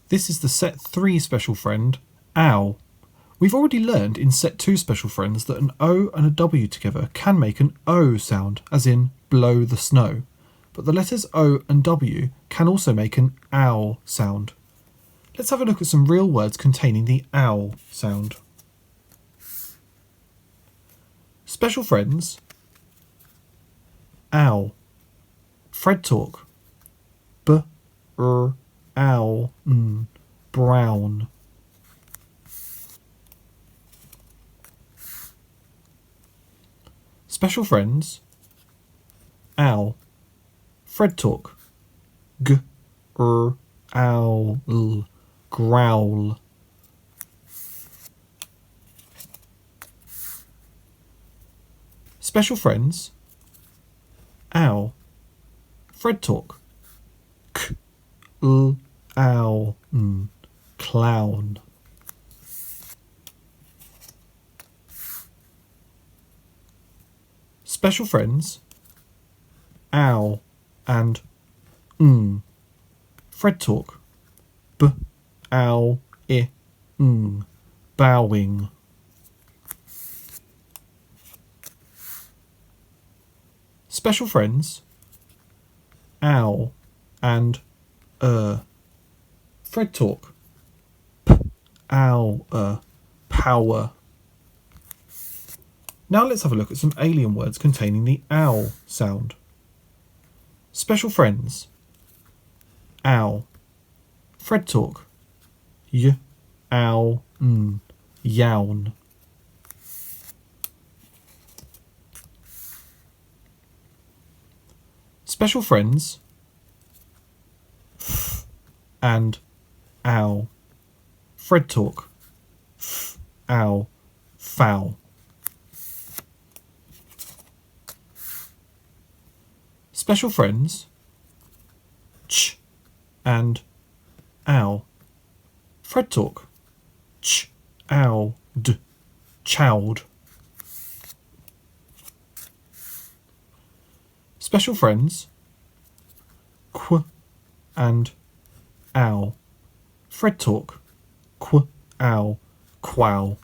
This is the set 3 special friend, ow. We've already learned in set 2 special friends that an O and a W together can make an O sound, as in blow the snow. But the letters O and W can also make an ow sound. Let's have a look at some real words containing the ow sound. Special friends, ow. Fred talk, ow, brown. Special friends, owl. Fred talk, owl, growl. Special friends, owl. Fred talk, owl, clown. Special friends, ow and Fred talk, ow, bowing. Special friends, owl and Fred talk, ow, power. Now let's have a look at some alien words containing the owl sound. Special friends, owl. Fred talk, owl, yown. Special friends, and owl. Fred talk, owl, foul. Special friends, ch and owl. Fred talk, ow, chowed. Special friends, qu and owl. Fred talk, ow, quow.